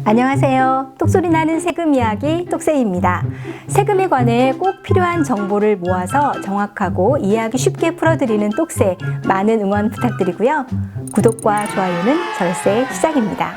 안녕하세요. 똑소리 나는 세금 이야기 똑세이입니다. 세금에 관해 꼭 필요한 정보를 모아서 정확하고 이해하기 쉽게 풀어드리는 똑세, 많은 응원 부탁드리고요. 구독과 좋아요는 절세 시작입니다.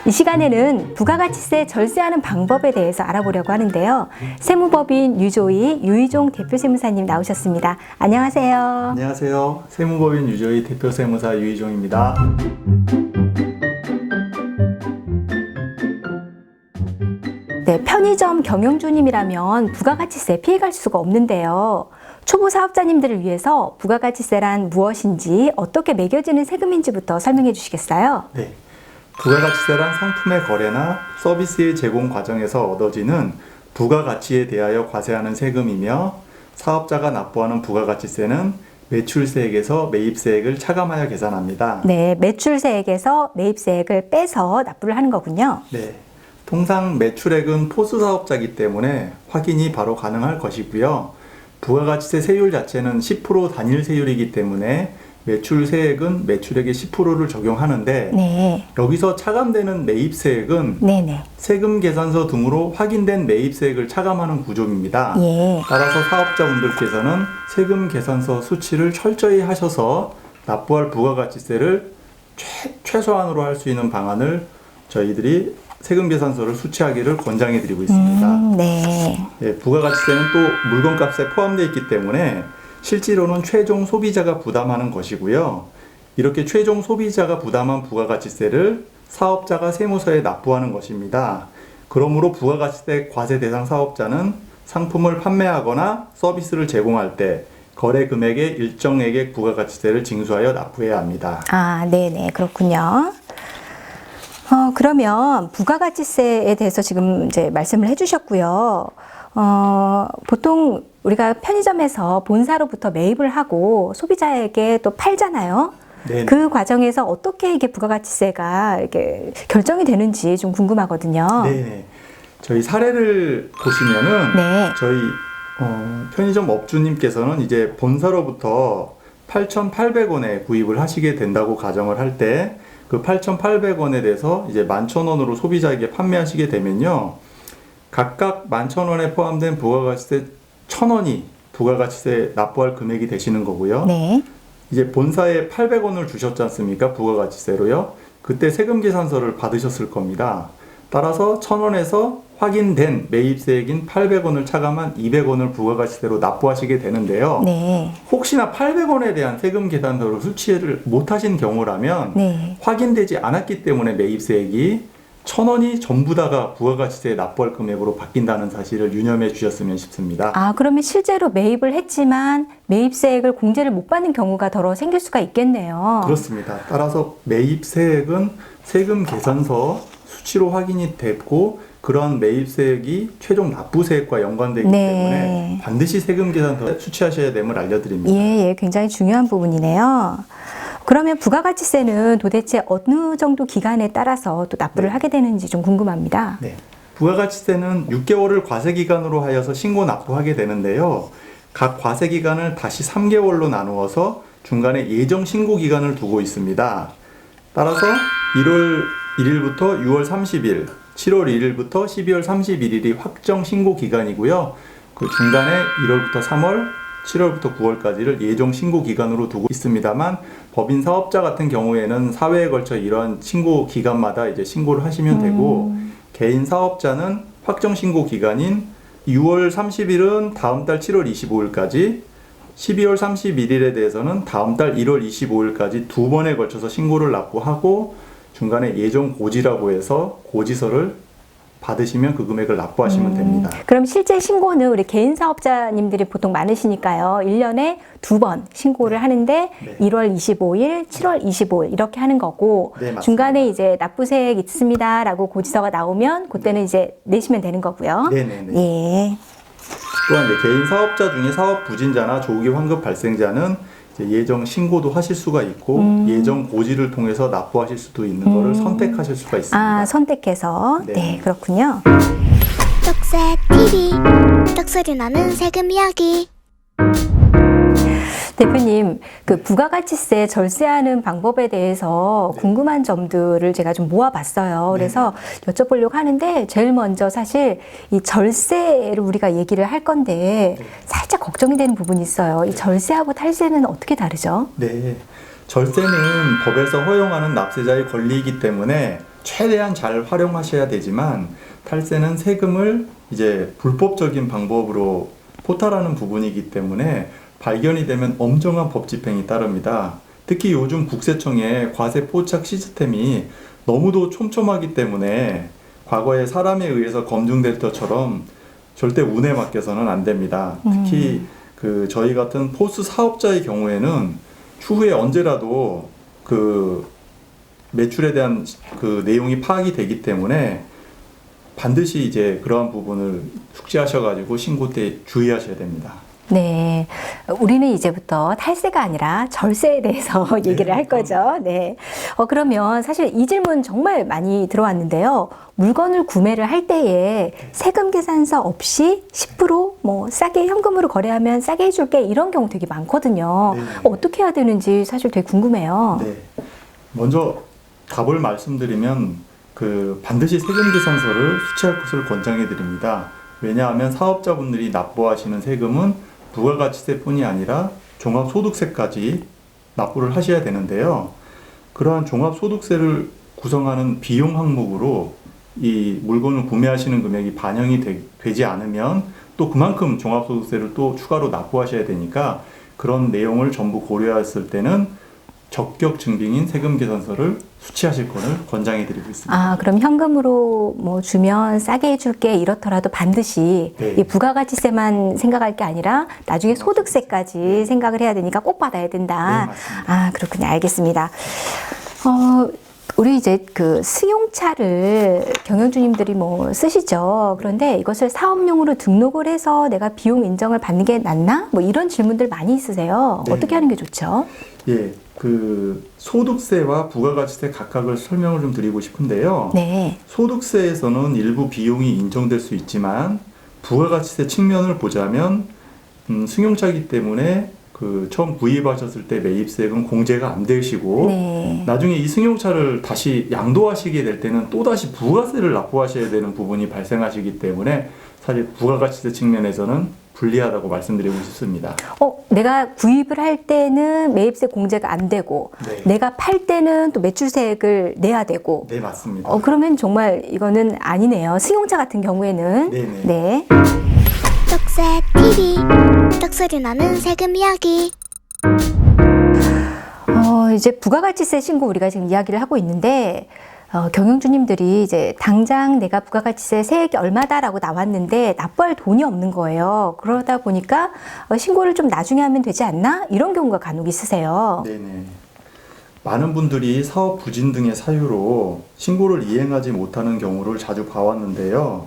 이 시간에는 부가가치세 절세하는 방법에 대해서 알아보려고 하는데요. 세무법인 유조이 유희종 대표세무사님 나오셨습니다. 안녕하세요. 안녕하세요. 세무법인 유조이 대표세무사 유희종입니다. 네, 편의점 경영주님이라면 부가가치세 피해갈 수가 없는데요. 초보 사업자님들을 위해서 부가가치세란 무엇인지 어떻게 매겨지는 세금인지부터 설명해 주시겠어요? 네, 부가가치세란 상품의 거래나 서비스의 제공 과정에서 얻어지는 부가가치에 대하여 과세하는 세금이며, 사업자가 납부하는 부가가치세는 매출세액에서 매입세액을 차감하여 계산합니다. 네, 매출세액에서 매입세액을 빼서 납부를 하는 거군요. 네, 통상 매출액은 포수사업자이기 때문에 확인이 바로 가능할 것이고요. 부가가치세 세율 자체는 10% 단일 세율이기 때문에 매출세액은 매출액의 10%를 적용하는데, 네. 여기서 차감되는 매입세액은 네네. 세금 계산서 등으로 확인된 매입세액을 차감하는 구조입니다. 예. 따라서 사업자분들께서는 세금 계산서 수치를 철저히 하셔서 납부할 부가가치세를 최소한으로 할 수 있는 방안을 저희들이 세금 계산서를 수취하기를 권장해 드리고 있습니다. 네. 예, 부가가치세는 또 물건값에 포함되어 있기 때문에 실제로는 최종 소비자가 부담하는 것이고요. 이렇게 최종 소비자가 부담한 부가가치세를 사업자가 세무서에 납부하는 것입니다. 그러므로 부가가치세 과세 대상 사업자는 상품을 판매하거나 서비스를 제공할 때 거래 금액의 일정액의 부가가치세를 징수하여 납부해야 합니다. 아, 네네. 그렇군요. 그러면 부가가치세에 대해서 지금 이제 말씀을 해주셨고요. 보통 우리가 편의점에서 본사로부터 매입을 하고 소비자에게 또 팔잖아요. 네. 그 과정에서 어떻게 이게 부가가치세가 이게 결정이 되는지 좀 궁금하거든요. 네. 저희 사례를 보시면은 네. 저희 편의점 업주님께서는 이제 본사로부터 8,800원에 구입을 하시게 된다고 가정을 할 때, 그 8,800원에 대해서 이제 11,000원으로 소비자에게 판매하시게 되면요, 각각 11,000원에 포함된 부가가치세 1,000원이 부가가치세 납부할 금액이 되시는 거고요. 네. 이제 본사에 800원을 주셨지 않습니까? 부가가치세로요. 그때 세금 계산서를 받으셨을 겁니다. 따라서 1,000원에서 확인된 매입세액인 800원을 차감한 200원을 부가가치세로 납부하시게 되는데요. 네. 혹시나 800원에 대한 세금 계산서를 수취를 못하신 경우라면 네. 확인되지 않았기 때문에 매입세액이 1,000원이 전부 다가 부가가치세에 납부할 금액으로 바뀐다는 사실을 유념해 주셨으면 싶습니다. 아, 그러면 실제로 매입을 했지만 매입세액을 공제를 못 받는 경우가 더러 생길 수가 있겠네요. 그렇습니다. 따라서 매입세액은 세금 계산서 수치로 확인이 됐고, 그런 매입세액이 최종 납부세액과 연관되기 네. 때문에 반드시 세금 계산서 수취하셔야 됨을 알려드립니다. 예, 굉장히 중요한 부분이네요. 그러면 부가가치세는 도대체 어느 정도 기간에 따라서 또 납부를 하게 되는지 좀 궁금합니다. 네. 부가가치세는 6개월을 과세기간으로 하여서 신고 납부하게 되는데요. 각 과세기간을 다시 3개월로 나누어서 중간에 예정 신고 기간을 두고 있습니다. 따라서 1월 1일부터 6월 30일, 7월 1일부터 12월 31일이 확정 신고 기간이고요. 그 중간에 1월부터 3월, 7월부터 9월까지를 예정 신고 기간으로 두고 있습니다만, 법인 사업자 같은 경우에는 사회에 걸쳐 이러한 신고 기간마다 이제 신고를 하시면 되고, 개인 사업자는 확정 신고 기간인 6월 30일은 다음 달 7월 25일까지, 12월 31일에 대해서는 다음 달 1월 25일까지 두 번에 걸쳐서 신고를 납부하고, 중간에 예정 고지라고 해서 고지서를 받으시면 그 금액을 납부하시면 됩니다. 그럼 실제 신고는 우리 개인 사업자님들이 보통 많으시니까요. 1년에 2번 신고를 하는데 네. 1월 25일, 7월 25일 이렇게 하는 거고, 네, 맞습니다. 중간에 이제 납부세액 있습니다 라고 고지서가 나오면 그때는 이제 내시면 되는 거고요. 네네네. 예. 또한 이제 개인 사업자 중에 사업 부진자나 조기 환급 발생자는 이제 예정 신고도 하실 수가 있고, 예정 고지를 통해서 납부하실 수도 있는 거를 선택하실 수가 있습니다. 아, 선택해서. 네. 네, 그렇군요. 떡새 TV 떡소리 나는 세금 이야기. 대표님, 그 부가가치세 절세하는 방법에 대해서 네. 궁금한 점들을 제가 좀 모아봤어요. 그래서 여쭤보려고 하는데 제일 먼저 사실 이 절세를 우리가 얘기를 할 건데 살짝 걱정이 되는 부분이 있어요. 이 절세하고 탈세는 어떻게 다르죠? 네. 절세는 법에서 허용하는 납세자의 권리이기 때문에 최대한 잘 활용하셔야 되지만 탈세는 세금을 이제 불법적인 방법으로 포탈하는 부분이기 때문에 발견이 되면 엄정한 법 집행이 따릅니다. 특히 요즘 국세청의 과세 포착 시스템이 너무도 촘촘하기 때문에 과거에 사람에 의해서 검증될 것처럼 절대 운에 맡겨서는 안 됩니다. 특히 그 저희 같은 포스 사업자의 경우에는 추후에 언제라도 그 매출에 대한 그 내용이 파악이 되기 때문에 반드시 이제 그러한 부분을 숙지하셔가지고 신고 때 주의하셔야 됩니다. 네. 우리는 이제부터 탈세가 아니라 절세에 대해서 얘기를 할 거죠. 네. 그러면 사실 이 질문 정말 많이 들어왔는데요. 물건을 구매를 할 때에 세금 계산서 없이 10% 뭐 싸게 현금으로 거래하면 싸게 해줄게 이런 경우 되게 많거든요. 네. 어떻게 해야 되는지 사실 되게 궁금해요. 네. 먼저 답을 말씀드리면 그 반드시 세금 계산서를 수취할 것을 권장해 드립니다. 왜냐하면 사업자분들이 납부하시는 세금은 부가가치세뿐이 아니라 종합소득세까지 납부를 하셔야 되는데요. 그러한 종합소득세를 구성하는 비용 항목으로 이 물건을 구매하시는 금액이 반영이 되지 않으면 또 그만큼 종합소득세를 또 추가로 납부하셔야 되니까 그런 내용을 전부 고려했을 때는 적격 증빙인 세금 계산서를 수취하실 것을 권장해 드리고 있습니다. 아, 그럼 현금으로 뭐 주면 싸게 해줄게 이렇더라도 반드시 네. 이 부가가치세만 생각할 게 아니라 나중에 소득세까지 생각을 해야 되니까 꼭 받아야 된다. 네, 맞습니다. 아, 그렇군요. 알겠습니다. 우리 이제 그 승용차를 경영주님들이 뭐 쓰시죠. 그런데 이것을 사업용으로 등록을 해서 내가 비용 인정을 받는 게 낫나? 뭐 이런 질문들 많이 있으세요. 네. 어떻게 하는 게 좋죠? 예, 그 소득세와 부가가치세 각각을 설명을 좀 드리고 싶은데요. 네. 소득세에서는 일부 비용이 인정될 수 있지만 부가가치세 측면을 보자면 승용차이기 때문에 그 처음 구입하셨을 때 매입세금 공제가 안 되시고 네. 나중에 이 승용차를 다시 양도하시게 될 때는 또다시 부가세를 납부하셔야 되는 부분이 발생하시기 때문에 사실 부가가치세 측면에서는 불리하다고 말씀드리고 싶습니다. 내가 구입을 할 때는 매입세 공제가 안 되고 네. 내가 팔 때는 또 매출세액을 내야 되고 네, 맞습니다. 그러면 정말 이거는 아니네요. 승용차 같은 경우에는. 네네. 네. 떡새 TV 떡소리 나는 세금 이야기. 이제 부가가치세 신고 우리가 지금 이야기를 하고 있는데 경영주님들이 이제 당장 내가 부가가치세 세액이 얼마다라고 나왔는데 납부할 돈이 없는 거예요. 그러다 보니까 신고를 좀 나중에 하면 되지 않나? 이런 경우가 간혹 있으세요. 네네. 많은 분들이 사업 부진 등의 사유로 신고를 이행하지 못하는 경우를 자주 봐왔는데요.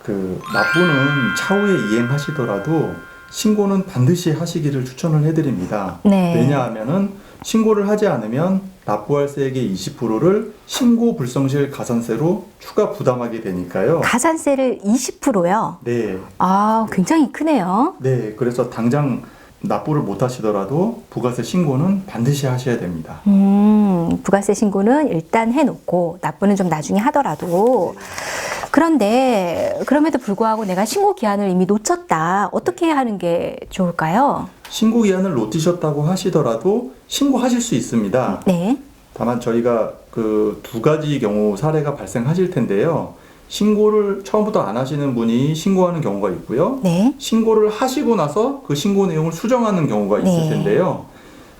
그 납부는 차후에 이행하시더라도 신고는 반드시 하시기를 추천을 해드립니다. 네. 왜냐하면은 신고를 하지 않으면 납부할 세액의 20%를 신고 불성실 가산세로 추가 부담하게 되니까요. 가산세를 20%요? 네. 아, 굉장히 크네요. 네. 그래서 당장 납부를 못 하시더라도 부가세 신고는 반드시 하셔야 됩니다. 부가세 신고는 일단 해놓고 납부는 좀 나중에 하더라도 그런데 그럼에도 불구하고 내가 신고 기한을 이미 놓쳤다. 어떻게 하는 게 좋을까요? 신고 기한을 놓치셨다고 하시더라도 신고하실 수 있습니다. 네. 다만 저희가 그 두 가지 경우 사례가 발생하실 텐데요. 신고를 처음부터 안 하시는 분이 신고하는 경우가 있고요. 네. 신고를 하시고 나서 그 신고 내용을 수정하는 경우가 있을 네. 텐데요.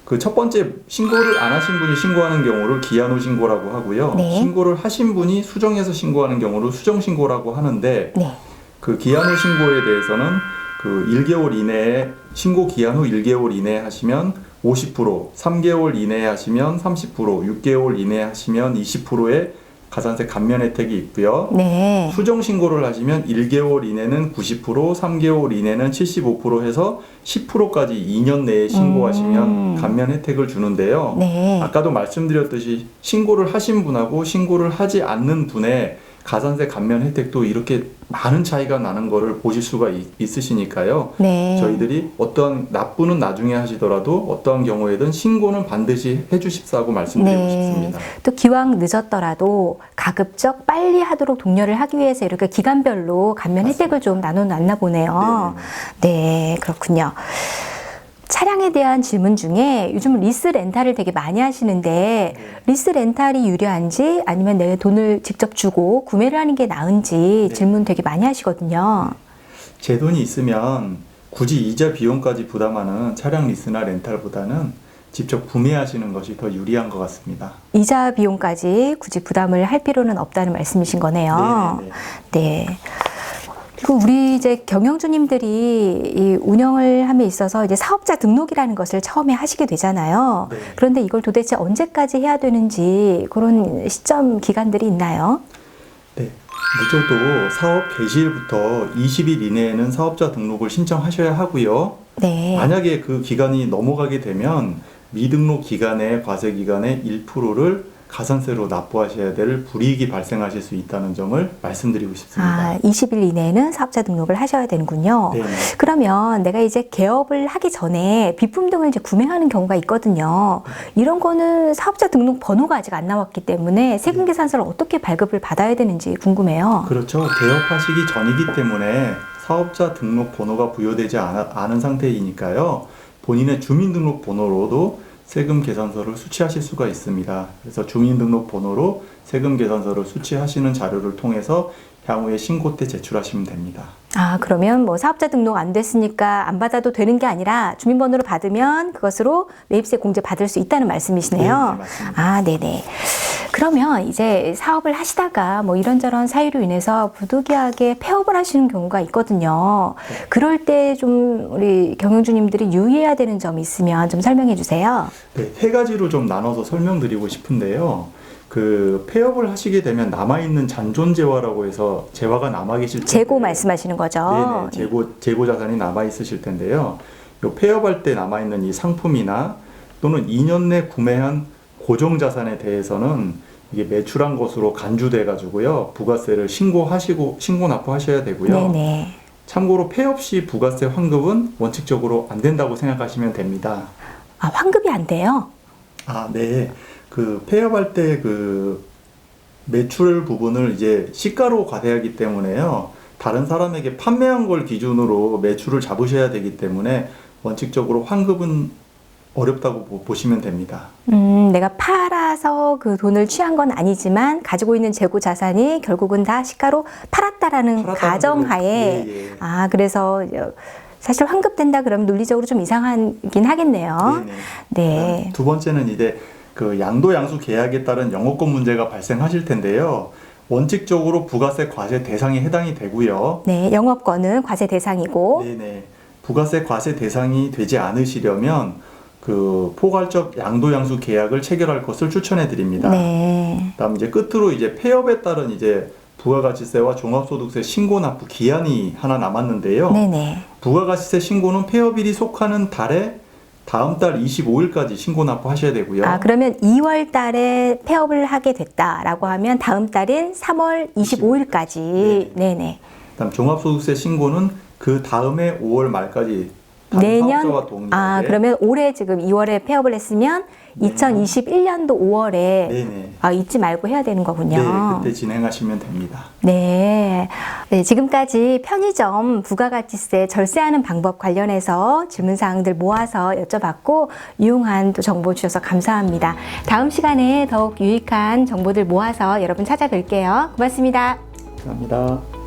그 첫 번째 신고를 안 하신 분이 신고하는 경우를 기한 후 신고라고 하고요. 네. 신고를 하신 분이 수정해서 신고하는 경우를 수정 신고라고 하는데 네. 그 기한 후 신고에 대해서는 그 1개월 이내에 신고 기한 후 1개월 이내에 하시면 50%, 3개월 이내에 하시면 30%, 6개월 이내에 하시면 20%의 가산세 감면 혜택이 있고요. 네. 수정 신고를 하시면 1개월 이내는 90%, 3개월 이내는 75% 해서 10%까지 2년 내에 신고하시면 감면 혜택을 주는데요. 네. 아까도 말씀드렸듯이 신고를 하신 분하고 신고를 하지 않는 분의 가산세 감면 혜택도 이렇게 많은 차이가 나는 거를 보실 수가 있으시니까요. 네. 저희들이 어떠한 납부는 나중에 하시더라도 어떠한 경우에든 신고는 반드시 해주십사고 말씀드리고 싶습니다. 또 기왕 늦었더라도 가급적 빨리 하도록 독려를 하기 위해서 이렇게 기간별로 감면 혜택을 좀 나눠놨나 보네요. 네, 그렇군요. 차량에 대한 질문 중에 요즘 리스 렌탈을 되게 많이 하시는데 리스 렌탈이 유리한지 아니면 내가 돈을 직접 주고 구매를 하는 게 나은지 질문 되게 많이 하시거든요. 제 돈이 있으면 굳이 이자 비용까지 부담하는 차량 리스나 렌탈보다는 직접 구매하시는 것이 더 유리한 것 같습니다. 이자 비용까지 굳이 부담을 할 필요는 없다는 말씀이신 거네요. 네. 그리고 우리 이제 경영주님들이 이 운영을 함에 있어서 이제 사업자 등록이라는 것을 처음에 하시게 되잖아요. 네. 그런데 이걸 도대체 언제까지 해야 되는지 그런 시점 기간들이 있나요? 네. 늦어도 사업 개시일부터 20일 이내에는 사업자 등록을 신청하셔야 하고요. 네. 만약에 그 기간이 넘어가게 되면 미등록 기간의 과세 기간의 1%를 가산세로 납부하셔야 될 불이익이 발생하실 수 있다는 점을 말씀드리고 싶습니다. 20일 이내에는 사업자 등록을 하셔야 되는군요. 네. 그러면 내가 이제 개업을 하기 전에 비품 등을 이제 구매하는 경우가 있거든요. 이런 거는 사업자 등록 번호가 아직 안 나왔기 때문에 세금 계산서를 어떻게 발급을 받아야 되는지 궁금해요. 그렇죠. 개업하시기 전이기 때문에 사업자 등록 번호가 부여되지 않은 상태이니까요. 본인의 주민등록번호로도 세금 계산서를 수취하실 수가 있습니다. 그래서 주민등록번호로 세금 계산서를 수취하시는 자료를 통해서 향후에 신고 때 제출하시면 됩니다. 그러면 뭐 사업자 등록 안 됐으니까 안 받아도 되는 게 아니라 주민번호를 받으면 그것으로 매입세 공제 받을 수 있다는 말씀이시네요. 네, 맞습니다. 네네. 그러면 이제 사업을 하시다가 뭐 이런저런 사유로 인해서 부득이하게 폐업을 하시는 경우가 있거든요. 그럴 때 좀 우리 경영주님들이 유의해야 되는 점이 있으면 좀 설명해 주세요. 네, 세 가지로 좀 나눠서 설명드리고 싶은데요. 그 폐업을 하시게 되면 남아있는 잔존재화라고 해서 재화가 남아 계실 텐데 재고 말씀하시는 거죠? 네네, 재고 자산이 남아 있으실 텐데요. 요 폐업할 때 남아 있는 이 상품이나 또는 2년 내 구매한 고정 자산에 대해서는 이게 매출한 것으로 간주돼 가지고요. 부가세를 신고 납부하셔야 되고요. 네네. 참고로 폐업 시 부가세 환급은 원칙적으로 안 된다고 생각하시면 됩니다. 환급이 안 돼요? 네. 그 폐업할 때 그 매출 부분을 이제 시가로 과세하기 때문에요. 다른 사람에게 판매한 걸 기준으로 매출을 잡으셔야 되기 때문에 원칙적으로 환급은 어렵다고 보시면 됩니다. 내가 팔아서 그 돈을 취한 건 아니지만 가지고 있는 재고 자산이 결국은 다 시가로 팔았다라는 가정하에 그래서 사실 환급된다 그러면 논리적으로 좀 이상하긴 하겠네요. 네. 두 번째는 이제 그 양도양수 계약에 따른 영업권 문제가 발생하실 텐데요. 원칙적으로 부가세 과세 대상에 해당이 되고요. 네, 영업권은 과세 대상이고. 네네. 부가세 과세 대상이 되지 않으시려면 그 포괄적 양도양수 계약을 체결할 것을 추천해 드립니다. 네. 그다음 이제 끝으로 이제 폐업에 따른 이제 부가가치세와 종합소득세 신고 납부 기한이 하나 남았는데요. 네네. 부가가치세 신고는 폐업일이 속하는 달에 다음 달 25일까지 신고 납부하셔야 되고요. 그러면 2월 달에 폐업을 하게 됐다라고 하면 다음 달인 3월 25일까지. 네네. 그다음 종합소득세 신고는 그 다음에 5월 말까지 내년 사업자와 동일하게. 그러면 올해 지금 2월에 폐업을 했으면 2021년도 5월에 네네. 잊지 말고 해야 되는 거군요. 네, 그때 진행하시면 됩니다. 네, 지금까지 편의점 부가가치세 절세하는 방법 관련해서 질문사항들 모아서 여쭤봤고 유용한 또 정보 주셔서 감사합니다. 다음 시간에 더욱 유익한 정보들 모아서 여러분 찾아뵐게요. 고맙습니다. 감사합니다.